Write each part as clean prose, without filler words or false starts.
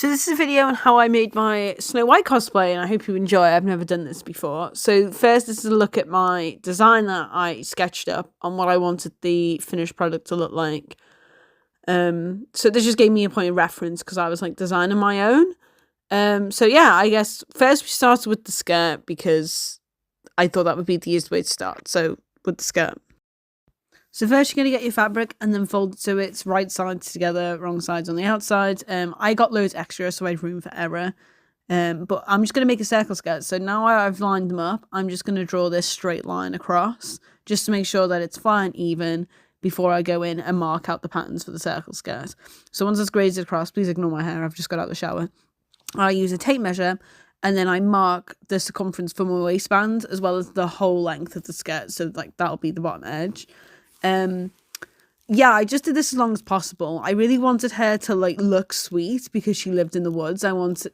So this is a video on how I made my Snow White cosplay, and I hope you enjoy. I've never done this before. So first, this is a look at my design that I sketched up on what I wanted the finished product to look like. So this just gave me a point of reference because I was like designing my own. So yeah, I guess first we started with the skirt because I thought that would be the easiest way to start. So with the skirt. So first you're going to get your fabric and then fold it so it's right sides together, wrong sides on the outside. I got loads extra so I had room for error. But I'm just going to make a circle skirt. So now I've lined them up, I'm just going to draw this straight line across just to make sure that it's flat and even before I go in and mark out the patterns for the circle skirt. So once it's graded across, please ignore my hair, I've just got out of the shower. I use a tape measure and then I mark the circumference for my waistband as well as the whole length of the skirt. So like that'll be the bottom edge. Yeah, I just did this as long as possible. I really wanted her to like look sweet because she lived in the woods.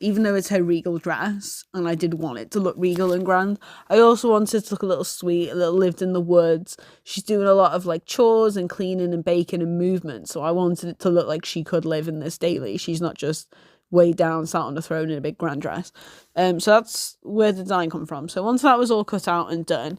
Even though it's her regal dress, and I did want it to look regal and grand, I also wanted it to look a little sweet, a little lived in the woods. She's doing a lot of like chores and cleaning and baking and movement, so I wanted it to look like she could live in this daily. She's not just way down, sat on the throne in a big grand dress. So that's where the design come from. So once that was all cut out and done,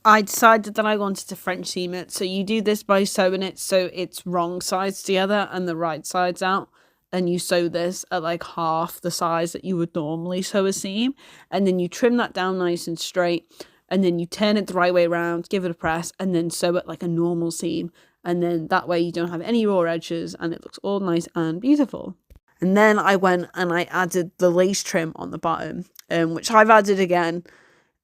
I decided that I wanted to French seam it. So you do this by sewing it so it's wrong sides together and the right sides out. And you sew this at like half the size that you would normally sew a seam. And then you trim that down nice and straight. And then you turn it the right way around, give it a press, and then sew it like a normal seam. And then that way you don't have any raw edges and it looks all nice and beautiful. And then I went and I added the lace trim on the bottom, which I've added again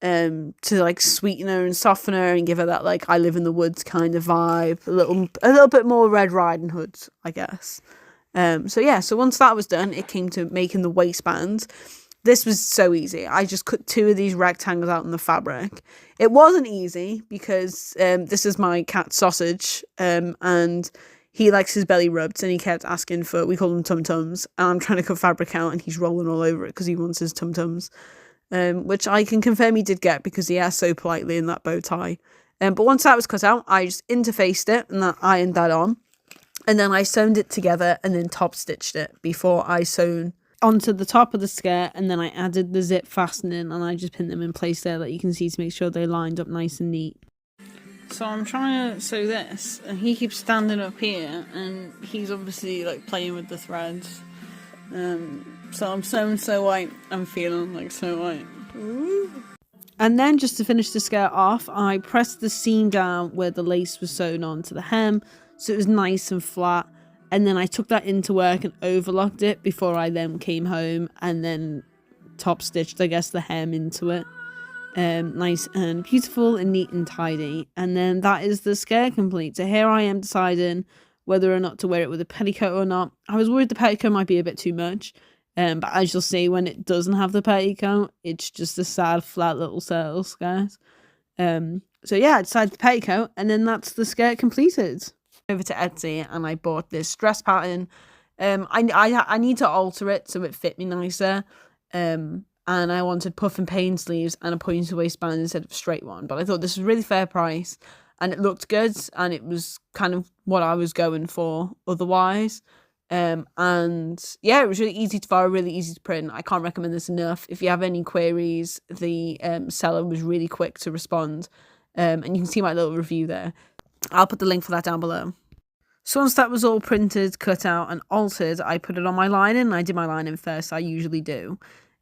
to like sweeten her and soften her and give her that like I live in the woods kind of vibe, a little bit more Red Riding Hood, I guess. So yeah, so once that was done, it came to making the waistband. This was so easy. I just cut two of these rectangles out in the fabric. It wasn't easy because this is my cat Sausage, and he likes his belly rubbed and he kept asking for, we call them tum-tums, and I'm trying to cut fabric out and he's rolling all over it because he wants his tum-tums. Which I can confirm he did get because he asked so politely in that bow tie. But once that was cut out, I just interfaced it and ironed that on. And then I sewn it together and then top stitched it before I sewn onto the top of the skirt. And then I added the zip fastening and I just pinned them in place there that you can see to make sure they lined up nice and neat. So I'm trying to sew this and he keeps standing up here and he's obviously like playing with the threads. So I'm sewing Snow White. I'm feeling like Snow White. Ooh. And then just to finish the skirt off, I pressed the seam down where the lace was sewn onto the hem, so it was nice and flat. And then I took that into work and overlocked it before I then came home and then top stitched, I guess, the hem into it. Nice and beautiful and neat and tidy. And then that is the skirt complete. So here I am deciding whether or not to wear it with a petticoat or not. I was worried the petticoat might be a bit too much. But as you'll see, when it doesn't have the petticoat, it's just a sad, flat little circle skirt. So yeah, I decided the petticoat, and then that's the skirt completed. Over to Etsy, and I bought this dress pattern. I need to alter it so it fit me nicer. And I wanted puff and pain sleeves and a pointed waistband instead of a straight one. But I thought this was a really fair price, and it looked good, and it was kind of what I was going for otherwise. And yeah, it was really easy to follow, really easy to print. I can't recommend this enough. If you have any queries, the seller was really quick to respond. And you can see my little review there. I'll put the link for that down below. So once that was all printed, cut out and altered, I put it on my lining. I did my lining first, I usually do.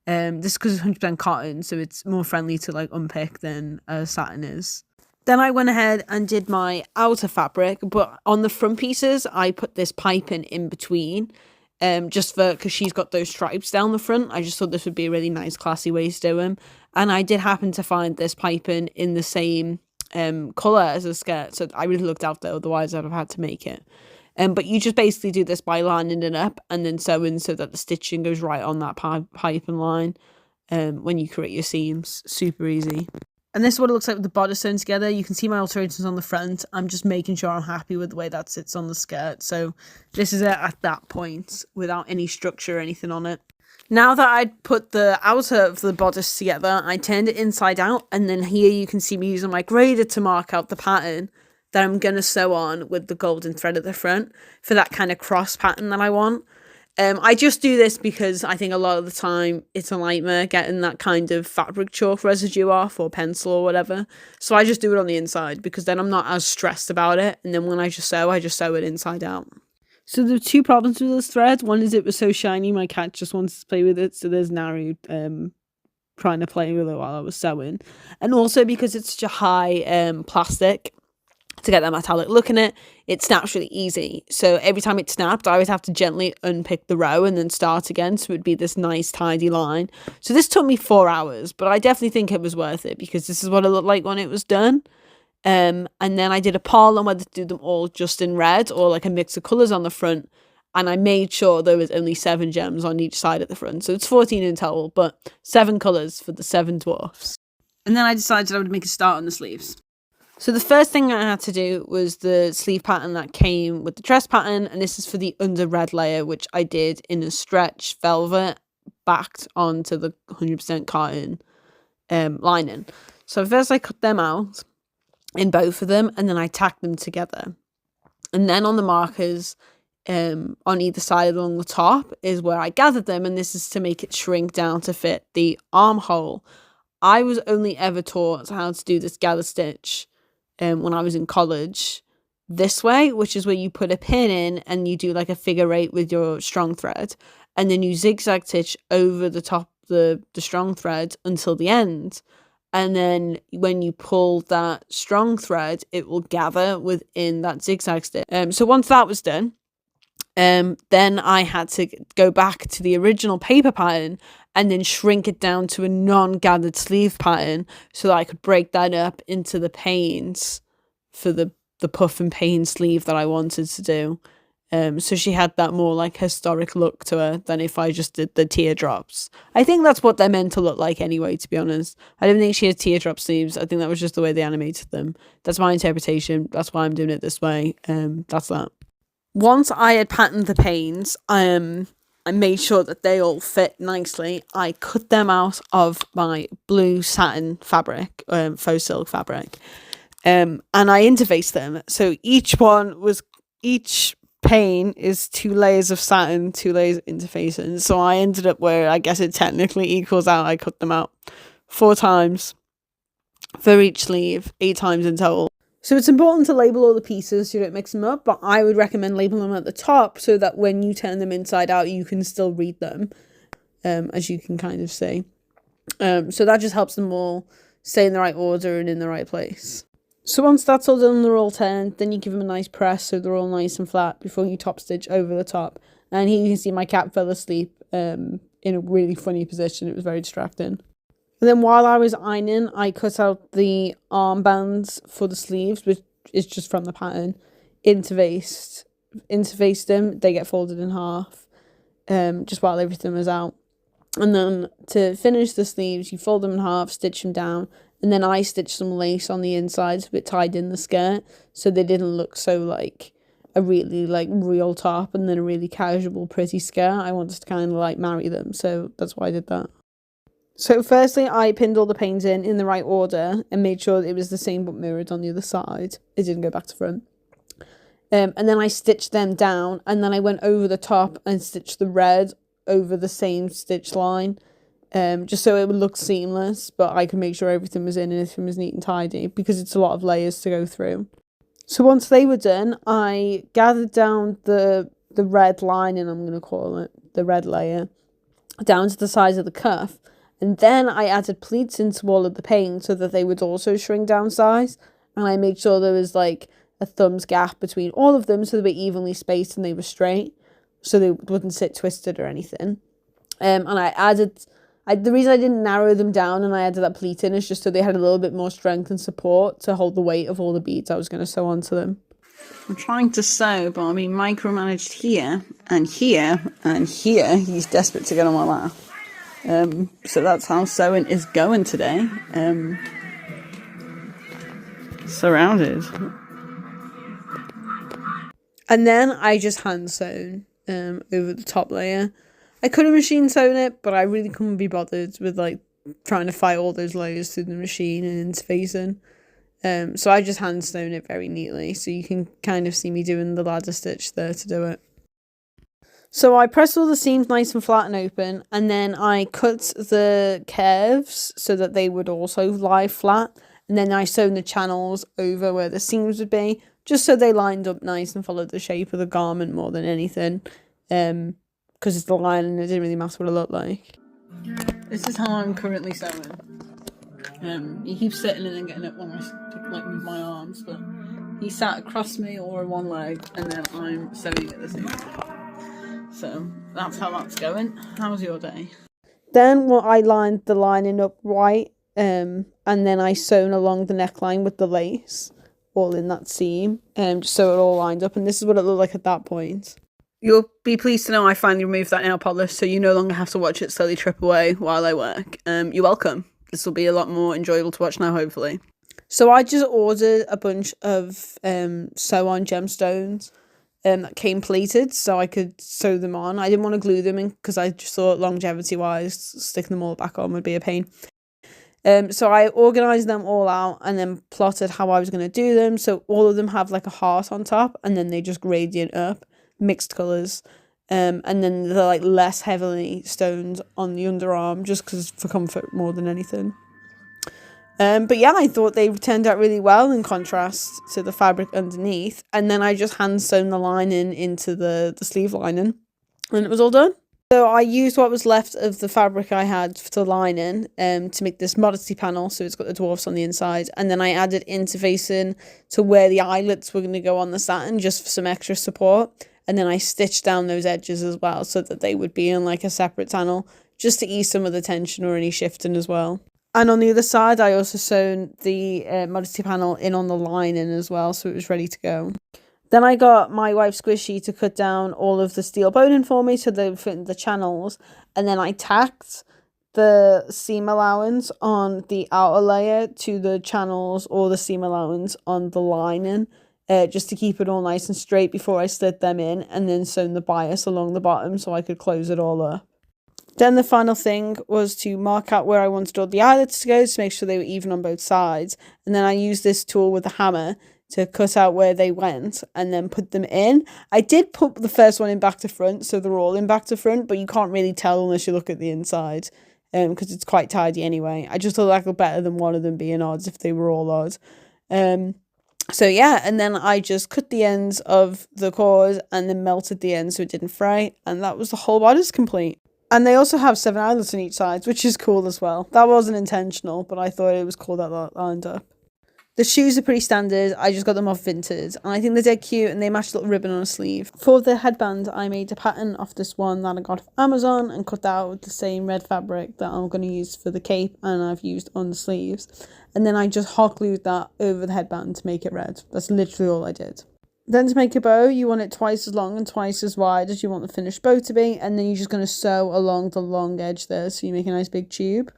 This is because it's 100% cotton, so it's more friendly to like unpick than satin is. Then I went ahead and did my outer fabric, but on the front pieces, I put this piping in between, just because she's got those stripes down the front. I just thought this would be a really nice, classy way to do them. And I did happen to find this piping in the same colour as a skirt, so I really looked out there, otherwise I'd have had to make it. But you just basically do this by lining it up and then sewing so that the stitching goes right on that piping line when you create your seams. Super easy. And this is what it looks like with the bodice sewn together. You can see my alterations on the front. I'm just making sure I'm happy with the way that sits on the skirt. So this is it at that point without any structure or anything on it. Now that I'd put the outer of the bodice together, I turned it inside out. And then here you can see me using my grader to mark out the pattern that I'm going to sew on with the golden thread at the front for that kind of cross pattern that I want. I just do this because I think a lot of the time it's a nightmare getting that kind of fabric chalk residue off, or pencil or whatever. So I just do it on the inside because then I'm not as stressed about it. And then when I just sew it inside out. So there are two problems with this thread. One is it was so shiny, my cat just wanted to play with it. So there's Naru trying to play with it while I was sewing. And also because it's such a high plastic, to get that metallic look in it, it snaps really easy. So every time it snapped, I would have to gently unpick the row and then start again. So it would be this nice tidy line. So this took me 4 hours, but I definitely think it was worth it because this is what it looked like when it was done. And then I did a poll on whether to do them all just in red or like a mix of colours on the front. And I made sure there was only 7 gems on each side at the front. So it's 14 in total, but 7 colours for the 7 dwarfs. And then I decided I would make a start on the sleeves. So the first thing I had to do was the sleeve pattern that came with the dress pattern, and this is for the under red layer, which I did in a stretch velvet backed onto the 100% cotton lining. So first I cut them out in both of them, and then I tacked them together. And then on the markers on either side along the top is where I gathered them, and this is to make it shrink down to fit the armhole. I was only ever taught how to do this gather stitch when I was in college this way, which is where you put a pin in and you do like a figure 8 with your strong thread, and then you zigzag stitch over the top the strong thread until the end, and then when you pull that strong thread it will gather within that zigzag stitch. So once that was done, then I had to go back to the original paper pattern and then shrink it down to a non-gathered sleeve pattern so that I could break that up into the panes for the puff and pane sleeve that I wanted to do. So she had that more like historic look to her than if I just did the teardrops. I think that's what they're meant to look like anyway, to be honest. I don't think she had teardrop sleeves. I think that was just the way they animated them. That's my interpretation. That's why I'm doing it this way. That's that. Once I had patterned the panes, I made sure that they all fit nicely. I cut them out of my blue satin fabric, faux silk fabric, and I interfaced them. So each pane is 2 layers of satin, 2 layers of interfacing. So I ended up where I guess it technically equals out. I cut them out 4 times for each sleeve, 8 times in total. So it's important to label all the pieces so you don't mix them up, but I would recommend labeling them at the top so that when you turn them inside out, you can still read them, as you can kind of see. So that just helps them all stay in the right order and in the right place. So once that's all done and they're all turned, then you give them a nice press so they're all nice and flat before you top stitch over the top. And here you can see my cat fell asleep in a really funny position. It was very distracting. And then while I was ironing, I cut out the armbands for the sleeves, which is just from the pattern, interfaced them. They get folded in half, just while everything was out. And then to finish the sleeves, you fold them in half, stitch them down, and then I stitched some lace on the inside so it tied in the skirt, so they didn't look so like a really like real top and then a really casual pretty skirt. I wanted to kind of like marry them, so that's why I did that. So firstly, I pinned all the panes in the right order and made sure that it was the same but mirrored on the other side. It didn't go back to front. And then I stitched them down, and then I went over the top and stitched the red over the same stitch line, just so it would look seamless, but I could make sure everything was in and everything was neat and tidy because it's a lot of layers to go through. So once they were done, I gathered down the red lining, I'm going to call it, the red layer, down to the size of the cuff. And then I added pleats into all of the panes so that they would also shrink down size. And I made sure there was like a thumbs gap between all of them so they were evenly spaced and they were straight, so they wouldn't sit twisted or anything. And the reason I didn't narrow them down and I added that pleat in is just so they had a little bit more strength and support to hold the weight of all the beads I was going to sew onto them. I'm trying to sew, but I'm being micromanaged here and here and here. He's desperate to get on my lap. So that's how sewing is going today. Surrounded. And then I just hand sewn over the top layer. I could have machine sewn it, but I really couldn't be bothered with like trying to fight all those layers through the machine and interfacing. So I just hand sewn it very neatly, so you can kind of see me doing the ladder stitch there to do it. So I pressed all the seams nice and flat and open, and then I cut the curves so that they would also lie flat, and then I sewn the channels over where the seams would be, just so they lined up nice and followed the shape of the garment more than anything. Because it's the line and it didn't really matter what it looked like. This is how I'm currently sewing. He keeps sitting and then getting up when I like move my arms, but he sat across me or on one leg, and then I'm sewing at the same time. So that's how that's going. How's your day? Then I lined the lining up right, and then I sewn along the neckline with the lace, all in that seam, just so it all lined up. And this is what it looked like at that point. You'll be pleased to know I finally removed that nail polish, so you no longer have to watch it slowly trip away while I work. You're welcome. This will be a lot more enjoyable to watch now, hopefully. So I just ordered a bunch of sew-on gemstones that came plated so I could sew them on. I didn't want to glue them in because I just thought longevity-wise, sticking them all back on would be a pain. So I organised them all out and then plotted how I was going to do them. So all of them have like a heart on top, and then they just gradient up, mixed colours. And then they're like less heavily stoned on the underarm, just because for comfort more than anything. But yeah, I thought they turned out really well in contrast to the fabric underneath. And then I just hand sewn the lining into the sleeve lining, and it was all done. So I used what was left of the fabric I had to lining to make this modesty panel, so it's got the dwarfs on the inside. And then I added interfacing to where the eyelets were going to go on the satin, just for some extra support. And then I stitched down those edges as well so that they would be in like a separate panel, just to ease some of the tension or any shifting as well. And on the other side, I also sewn the modesty panel in on the lining as well, so it was ready to go. Then I got my wife Squishy to cut down all of the steel boning for me so they would fit in the channels. And then I tacked the seam allowance on the outer layer to the channels or the seam allowance on the lining. Just to keep it all nice and straight before I slid them in, and then sewn the bias along the bottom so I could close it all up. Then the final thing was to mark out where I wanted all the eyelets to go to make sure they were even on both sides. And then I used this tool with a hammer to cut out where they went and then put them in. I did put the first one in back to front, so they're all in back to front, but you can't really tell unless you look at the inside, because it's quite tidy anyway. I just thought that looked better than one of them being odds if they were all odd. So yeah, and then I just cut the ends of the cord and then melted the ends so it didn't fray, and that was the whole bodice complete. And they also have 7 eyelets on each side, which is cool as well. That wasn't intentional, but I thought it was cool that that lined up. The shoes are pretty standard. I just got them off Vinted, and I think they're dead cute, and they match a little ribbon on a sleeve. For the headband, I made a pattern off this one that I got off Amazon and cut out with the same red fabric that I'm going to use for the cape, and I've used on the sleeves. And then I just hot glued that over the headband to make it red. That's literally all I did. Then to make a bow, you want it twice as long and twice as wide as you want the finished bow to be, and then you're just going to sew along the long edge there so you make a nice big tube.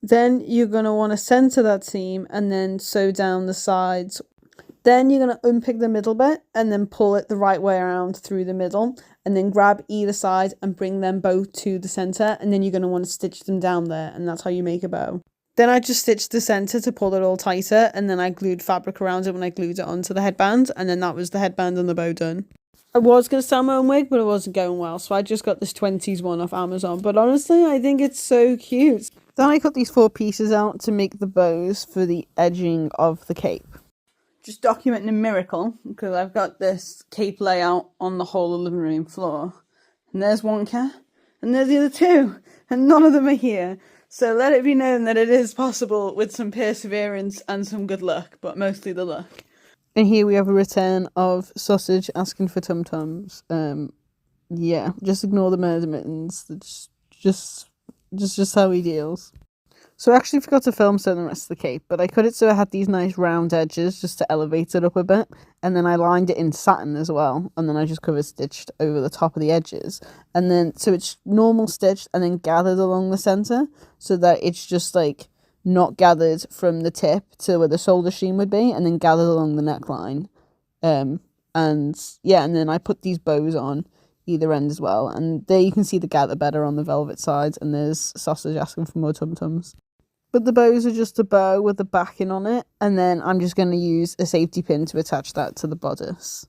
Then you're going to want to center that seam and then sew down the sides. Then you're going to unpick the middle bit and then pull it the right way around through the middle, and then grab either side and bring them both to the center, and then you're going to want to stitch them down there, and that's how you make a bow. Then I just stitched the center to pull it all tighter, and then I glued fabric around it when I glued it onto the headband, and then that was the headband and the bow done. I was going to sell my own wig, but it wasn't going well, so I just got this 20s one off Amazon, but honestly, I think it's so cute. Then I cut these 4 pieces out to make the bows for the edging of the cape. Just documenting a miracle, because I've got this cape layout on the whole living room floor. And there's one cat, and there's the other 2, and none of them are here. So let it be known that it is possible with some perseverance and some good luck, but mostly the luck. And here we have a return of Sausage asking for tum-tums. Yeah, just ignore the murder mittens. It's just how he deals. So I actually forgot to film sewing the rest of the cape, but I cut it so it had these nice round edges just to elevate it up a bit. And then I lined it in satin as well. And then I just cover stitched over the top of the edges. And then, so it's normal stitched and then gathered along the center so that it's just like not gathered from the tip to where the shoulder seam would be, and then gathered along the neckline. And yeah, and then I put these bows on either end as well, and there you can see the gather better on the velvet sides, and there's Sausage asking for more tum-tums. But the bows are just a bow with the backing on it, and then I'm just going to use a safety pin to attach that to the bodice.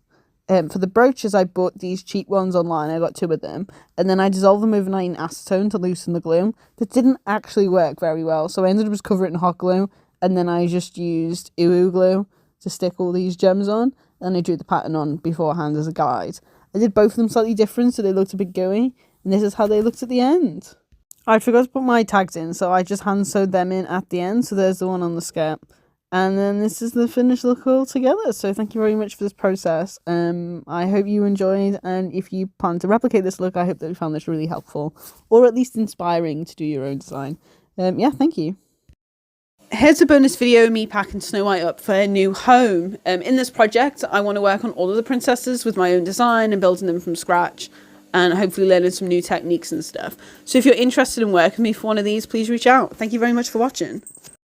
For the brooches, I bought these cheap ones online. I got 2 of them. And then I dissolved them overnight in acetone to loosen the glue. That didn't actually work very well. So I ended up just covering it in hot glue. And then I just used uwu glue to stick all these gems on. And I drew the pattern on beforehand as a guide. I did both of them slightly different, so they looked a bit gooey. And this is how they looked at the end. I forgot to put my tags in, so I just hand sewed them in at the end. So there's the one on the skirt. And then this is the finished look all together. So thank you very much for this process. I hope you enjoyed. And if you plan to replicate this look, I hope that you found this really helpful. Or at least inspiring to do your own design. Yeah, thank you. Here's a bonus video of me packing Snow White up for her new home. In this project, I want to work on all of the princesses with my own design and building them from scratch. And hopefully learning some new techniques and stuff. So if you're interested in working with me for one of these, please reach out. Thank you very much for watching.